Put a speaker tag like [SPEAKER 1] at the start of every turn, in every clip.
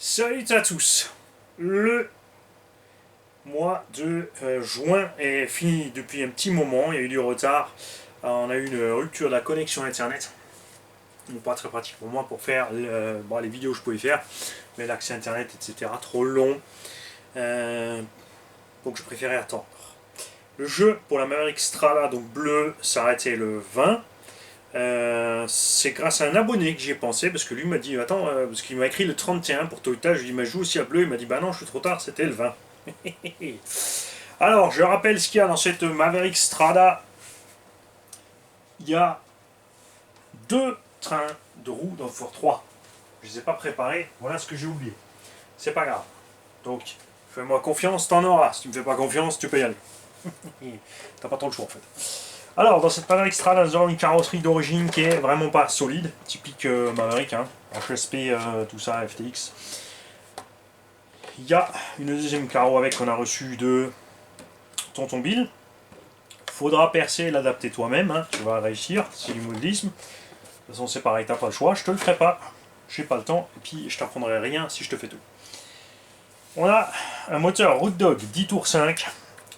[SPEAKER 1] Salut à tous. Le mois de juin est fini depuis un petit moment. Il y a eu du retard. On a eu une rupture de la connexion internet. Donc pas très pratique pour moi pour faire les vidéos que je pouvais faire. Mais l'accès internet, etc. trop long. Donc je préférais attendre. Le jeu pour la Maverick Strada, donc bleu, s'arrêtait le 20. C'est grâce à un abonné que j'y ai pensé, parce que lui m'a dit attends, parce qu'il m'a écrit le 31 pour Toyota, je lui ai dit mais je joue aussi à bleu, il m'a dit bah non, je suis trop tard, c'était le 20. Alors je rappelle ce qu'il y a dans cette Maverick Strada. Il y a deux trains de roue dans le Ford 3. Je les ai pas préparés, voilà ce que j'ai oublié. C'est pas grave. Donc fais-moi confiance, t'en auras. Si tu me fais pas confiance, tu peux y aller. T'as pas trop le choix en fait. Alors, dans cette Maverick Strada, nous avons une carrosserie d'origine qui est vraiment pas solide, typique Maverick, hein, HSP, tout ça, FTX. Il y a une deuxième carreau avec qu'on a reçu de Tonton Bill. Faudra percer et l'adapter toi-même, hein, tu vas réussir, c'est du modélisme. De toute façon, c'est pareil, t'as pas le choix, je te le ferai pas, j'ai pas le temps, et puis je t'apprendrai rien si je te fais tout. On a un moteur Root Dog 10 tours 5.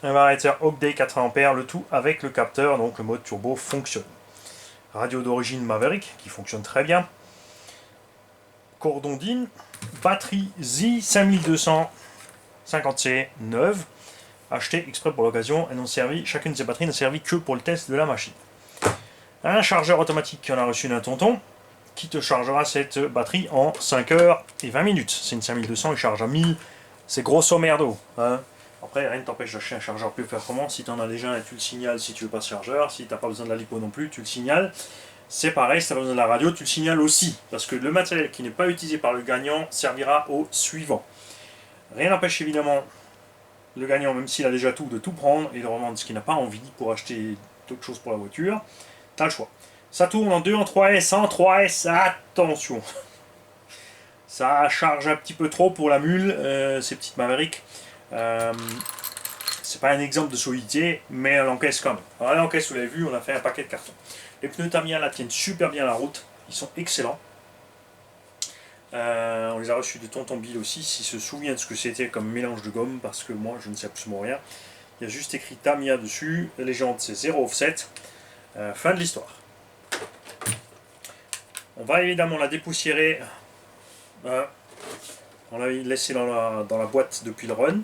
[SPEAKER 1] Un variateur Ogday 80 A, le tout avec le capteur, donc le mode turbo fonctionne. Radio d'origine Maverick, qui fonctionne très bien. Cordon DIN, batterie Z 5200 50C neuve, achetée exprès pour l'occasion, et chacune de ces batteries n'a servi que pour le test de la machine. Un chargeur automatique qu'on a reçu d'un tonton, qui te chargera cette batterie en 5 heures et 20 minutes. C'est une 5200, il charge à 1000, c'est grosso merdo. Hein. Après, rien ne t'empêche d'acheter un chargeur plus performant. Si tu en as déjà un, tu le signales si tu veux pas ce chargeur. Si tu n'as pas besoin de la lipo non plus, tu le signales. C'est pareil, si tu as besoin de la radio, tu le signales aussi. Parce que le matériel qui n'est pas utilisé par le gagnant servira au suivant. Rien n'empêche évidemment le gagnant, même s'il a déjà tout, de tout prendre et de revendre ce qu'il n'a pas envie pour acheter d'autres choses pour la voiture. Tu as le choix. Ça tourne en 2, en 3S, en 3S, attention. Ça charge un petit peu trop pour la mule, ces petites Maverick. C'est pas un exemple de solidité, mais elle encaisse quand même. Alors elle encaisse, vous l'avez vu, on a fait un paquet de cartons. Les pneus Tamiya là tiennent super bien la route, ils sont excellents. On les a reçus de Tonton Bill aussi, s'il se souvient de ce que c'était comme mélange de gomme, parce que moi je ne sais absolument rien. Il y a juste écrit Tamiya dessus, les jantes c'est 0 offset, fin de l'histoire. On va évidemment la dépoussiérer. On l'a laissé dans la boîte depuis le run.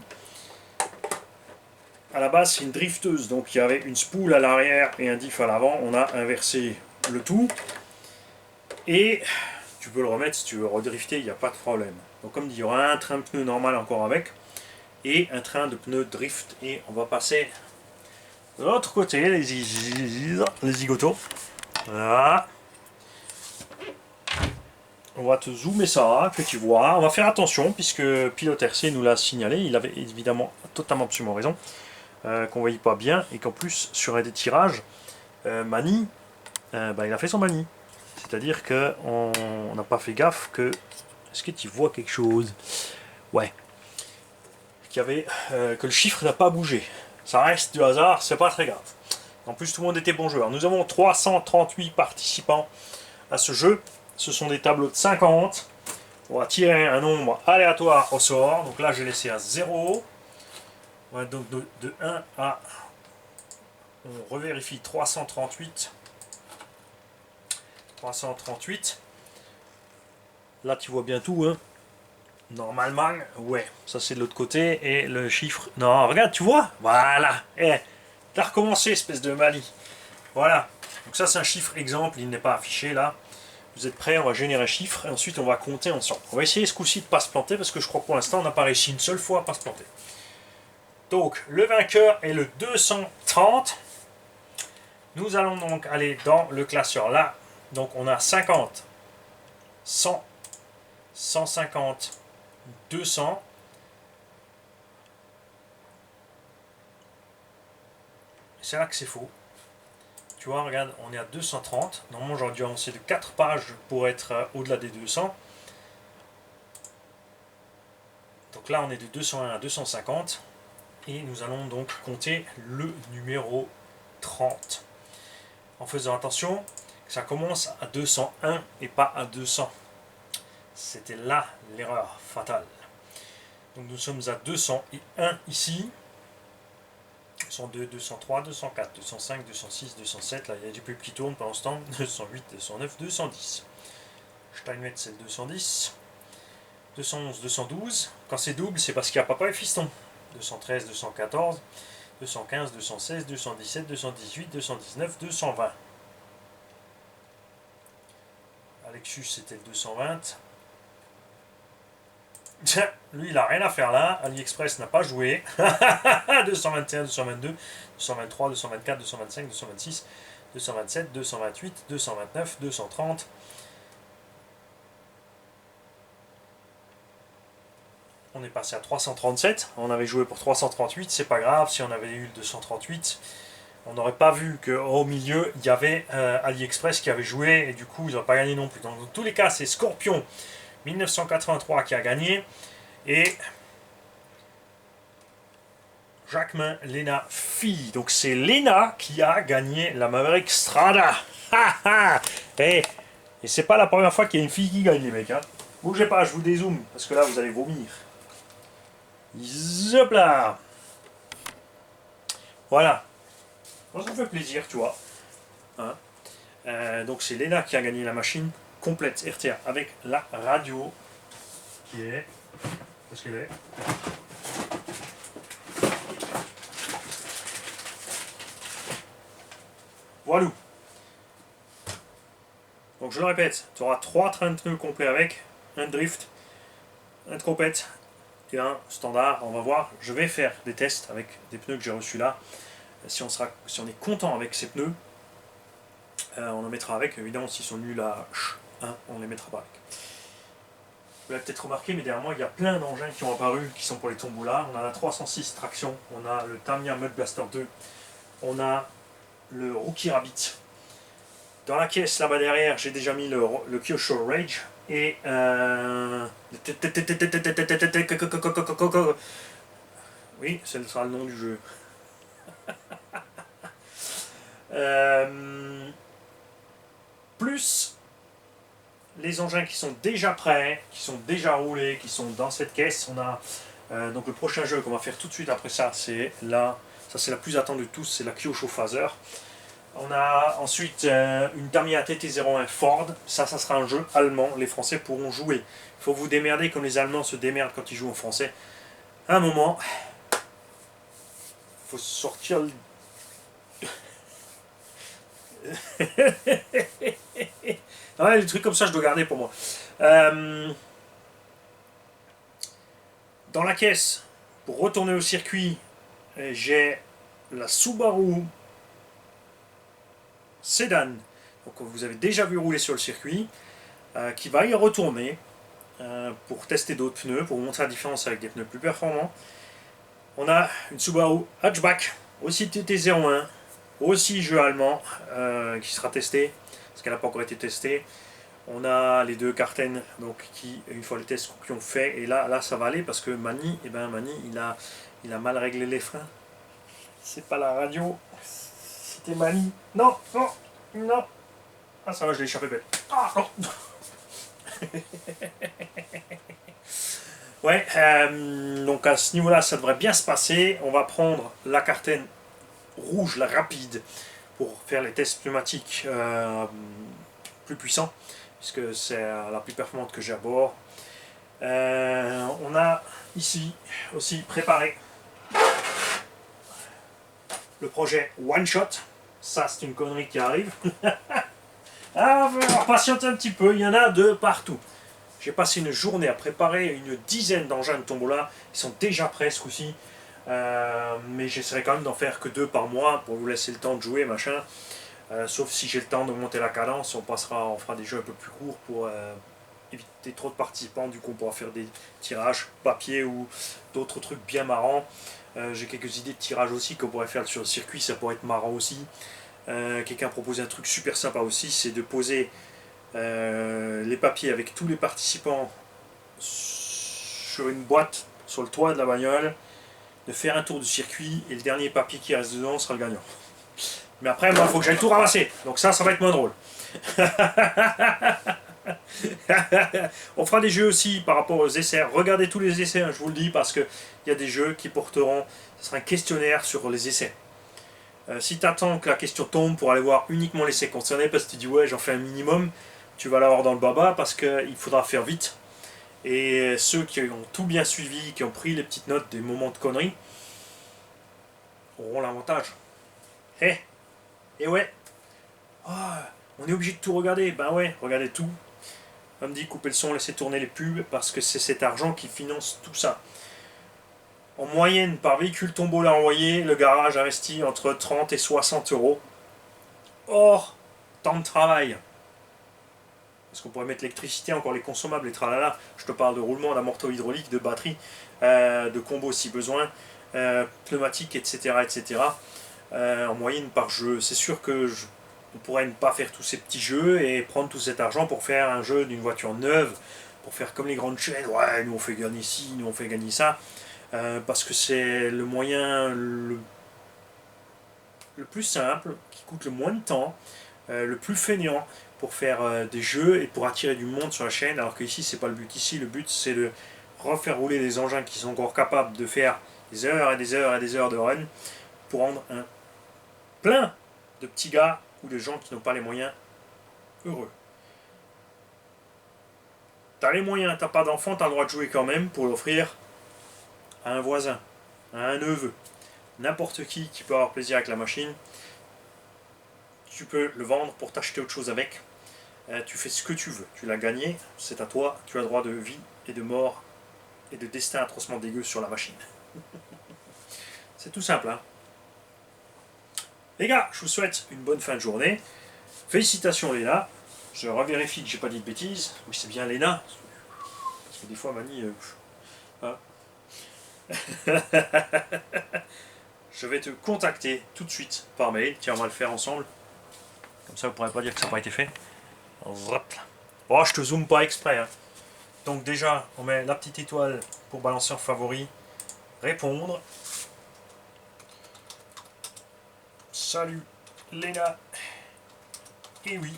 [SPEAKER 1] À la base, c'est une drifteuse, donc il y avait une spool à l'arrière et un diff à l'avant. On a inversé le tout. Et tu peux le remettre si tu veux redrifter, il n'y a pas de problème. Donc comme dit, il y aura un train de pneus normal encore avec. Et un train de pneus drift. Et on va passer de l'autre côté, les zigotos. Voilà. On va te zoomer ça, que tu vois. On va faire attention, puisque Pilote RC nous l'a signalé. Il avait évidemment totalement absolument raison. Qu'on voyait pas bien. Et qu'en plus, sur un des tirages, Mani, il a fait son Mani. C'est-à-dire qu'on n'a pas fait gaffe que... Est-ce que tu vois quelque chose? Ouais. Que le chiffre n'a pas bougé. Ça reste du hasard, c'est pas très grave. En plus, tout le monde était bon joueur. Nous avons 338 participants à ce jeu. Ce sont des tableaux de 50. On va tirer un nombre aléatoire au sort. Donc là, j'ai laissé à 0. On va donc de 1 à... On revérifie 338. 338. Là, tu vois bien tout, hein. Normalement, ouais. Ça, c'est de l'autre côté. Et le chiffre... Non, regarde, tu vois? Voilà. T'as recommencé, espèce de Mali. Voilà. Donc ça, c'est un chiffre exemple. Il n'est pas affiché, là. Vous êtes prêts? On va générer un chiffre. Et ensuite, on va compter ensemble. On va essayer ce coup-ci de ne pas se planter. Parce que je crois que pour l'instant, on n'a pas réussi une seule fois à ne pas se planter. Donc, le vainqueur est le 230. Nous allons donc aller dans le classeur là. Donc, on a 50, 100, 150, 200. C'est là que c'est faux. Tu vois, regarde, on est à 230. Normalement, j'aurais dû avancer de 4 pages pour être au-delà des 200. Donc là, on est de 201 à 250. Et nous allons donc compter le numéro 30. En faisant attention, ça commence à 201 et pas à 200. C'était là l'erreur fatale. Donc nous sommes à 201 ici. 202, 203, 204, 205, 206, 207. Là, il y a du pub qui tourne pendant ce temps. 208, 209, 210. Steinmetz, c'est le 210. 211, 212. Quand c'est double, c'est parce qu'il y a papa et fiston. 213, 214, 215, 216, 217, 218, 219, 220. Alexus, c'était le 220. Tiens, lui, il a rien à faire là. AliExpress n'a pas joué. 221, 222, 223, 224, 225, 226, 227, 228, 229, 230. On est passé à 337. On avait joué pour 338. C'est pas grave. Si on avait eu le 238, on n'aurait pas vu qu'au milieu, il y avait AliExpress qui avait joué. Et du coup, ils n'ont pas gagné non plus. Donc, dans tous les cas, c'est Scorpion 1983 qui a gagné. Et Jacquemin Léna fille. Donc c'est Léna qui a gagné la Maverick Strada. Et c'est pas la première fois qu'il y a une fille qui gagne, les mecs. Hein. Bougez pas, je vous dézoome, parce que là vous allez vomir. Zop là. Voilà. Moi ça me fait plaisir, tu vois. Hein. Donc c'est Léna qui a gagné la machine complète RTA avec la radio qui est... Qu'est-ce qu'elle est? Voilà. Donc je le répète, tu auras 3 trains de pneus complets avec, un drift, un de compète et un standard. On va voir, je vais faire des tests avec des pneus que j'ai reçus là. Si on est content avec ces pneus, on en mettra avec. Évidemment, s'ils sont nuls à 1, on ne les mettra pas avec. Vous l'avez peut-être remarqué, mais derrière moi, il y a plein d'engins qui ont apparu, qui sont pour les tombolas. On a la 306 traction, on a le Tamiya Mud Blaster 2, on a le Rookie Rabbit. Dans la caisse, là-bas derrière, j'ai déjà mis le Kyosho Rage et oui, ce sera le nom du jeu. Plus les engins qui sont déjà prêts, qui sont déjà roulés, qui sont dans cette caisse. On a donc le prochain jeu qu'on va faire tout de suite après ça, c'est c'est la plus attendue de tous, c'est la Kyosho Phaser. On a ensuite une Tamiya TT01 Ford, ça sera un jeu allemand, les Français pourront jouer. Il faut vous démerder comme les Allemands se démerdent quand ils jouent en français. À un moment, il faut sortir le... Ouais, des trucs comme ça, je dois garder pour moi. Dans la caisse, pour retourner au circuit, j'ai la Subaru Sedan, donc vous avez déjà vu rouler sur le circuit, qui va y retourner pour tester d'autres pneus, pour vous montrer la différence avec des pneus plus performants. On a une Subaru Hatchback, aussi TT01, aussi jeu allemand, qui sera testé, parce qu'elle n'a pas encore été testée. On a les deux Karten, donc qui, une fois les tests qui ont fait, et là ça va aller, parce que Mani, il a mal réglé les freins. C'est pas la radio, c'était Mani. Non, non, non. Ah ça va, je l'ai échappé belle. Ah non. Ouais, donc à ce niveau-là, ça devrait bien se passer. On va prendre la Karten rouge, la rapide, pour faire les tests pneumatiques plus puissants, puisque c'est la plus performante que j'ai à bord. On a ici aussi préparé le projet One Shot. Ça, c'est une connerie qui arrive. Ah, on va patienter un petit peu, il y en a de partout. J'ai passé une journée à préparer une dizaine d'engins de tombola. Ils sont déjà prêts ce coup-ci. Mais j'essaierai quand même d'en faire que 2 par mois pour vous laisser le temps de jouer, machin. Sauf si j'ai le temps d'augmenter la cadence, on fera des jeux un peu plus courts pour éviter trop de participants. Du coup, on pourra faire des tirages papier ou d'autres trucs bien marrants. J'ai quelques idées de tirage aussi qu'on pourrait faire sur le circuit, ça pourrait être marrant aussi. Quelqu'un a proposé un truc super sympa aussi, c'est de poser les papiers avec tous les participants sur une boîte sur le toit de la bagnole, de faire un tour du circuit et le dernier papier qui reste dedans sera le gagnant. Mais après, moi, il faut que j'aille tout ramasser, donc ça va être moins drôle. On fera des jeux aussi par rapport aux essais. Regardez tous les essais, hein, je vous le dis, parce qu'il y a des jeux qui porteront. Ce sera un questionnaire sur les essais. Si tu attends que la question tombe pour aller voir uniquement l'essai concerné, parce que tu dis ouais, j'en fais un minimum, tu vas l'avoir dans le baba parce qu'il faudra faire vite. Et ceux qui ont tout bien suivi, qui ont pris les petites notes des moments de conneries, auront l'avantage. Eh, et ouais. Oh, on est obligé de tout regarder. Ben ouais, regardez tout. On me dit couper le son, laisser tourner les pubs, parce que c'est cet argent qui finance tout ça. En moyenne, par véhicule tombola envoyé, le garage investit entre 30 et 60 euros. Hors temps de travail. Parce qu'on pourrait mettre l'électricité, encore les consommables, les tralala. Je te parle de roulement, d'amorto hydraulique, de batterie, de combo si besoin, pneumatique, etc. etc. En moyenne par jeu. C'est sûr que on pourrait ne pas faire tous ces petits jeux et prendre tout cet argent pour faire un jeu d'une voiture neuve, pour faire comme les grandes chaînes, ouais, nous on fait gagner ci, nous on fait gagner ça, parce que c'est le moyen le plus simple, qui coûte le moins de temps, le plus feignant pour faire des jeux et pour attirer du monde sur la chaîne, alors que ici c'est pas le but. Ici le but c'est de refaire rouler des engins qui sont encore capables de faire des heures et des heures et des heures de run pour rendre un plein de petits gars ou de gens qui n'ont pas les moyens heureux. T'as les moyens, t'as pas d'enfant, t'as le droit de jouer quand même pour l'offrir à un voisin, à un neveu, n'importe qui peut avoir plaisir avec la machine. Tu peux le vendre pour t'acheter autre chose avec. Tu fais ce que tu veux, tu l'as gagné, c'est à toi, tu as droit de vie et de mort et de destin atrocement dégueu sur la machine. C'est tout simple, hein. Les gars, je vous souhaite une bonne fin de journée. Félicitations Léna. Je revérifie que j'ai pas dit de bêtises. Oui, c'est bien Léna. Parce que des fois, Mani... hein. Je vais te contacter tout de suite par mail. Tiens, on va le faire ensemble. Comme ça, vous ne pourrez pas dire que ça n'a pas été fait. Hop. Oh, je te zoome pas exprès. Hein. Donc déjà, on met la petite étoile pour balancer en favori. Répondre. Salut Léna. Et oui.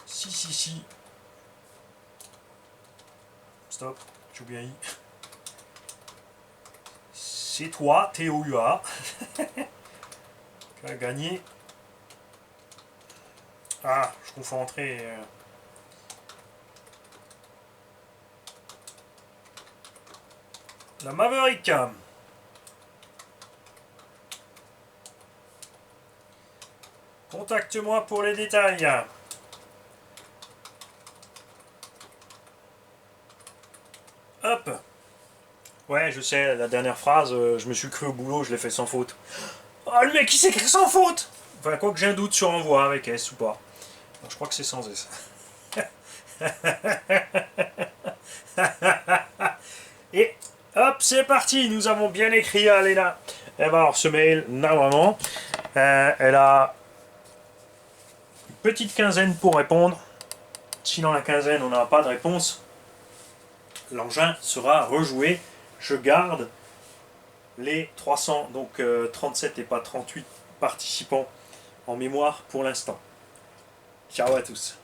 [SPEAKER 1] Si. Stop. J'ai oublié un i. C'est toi, TOUA. Tu as gagné. Ah, je confonds entrée. La Maverick. Contacte-moi pour les détails. Hop. Ouais, je sais, la dernière phrase, je me suis cru au boulot, je l'ai fait sans faute. Ah, le mec, il s'écrit sans faute. Enfin, quoi que j'ai un doute sur envoi avec S ou pas. Alors, je crois que c'est sans S. Et hop, c'est parti, nous avons bien écrit à Léna. Eh ben alors, ce mail, normalement, elle a une petite quinzaine pour répondre. Si dans la quinzaine, on n'a pas de réponse, l'engin sera rejoué. Je garde les 300, donc 37 et pas 38 participants en mémoire pour l'instant. Ciao à tous.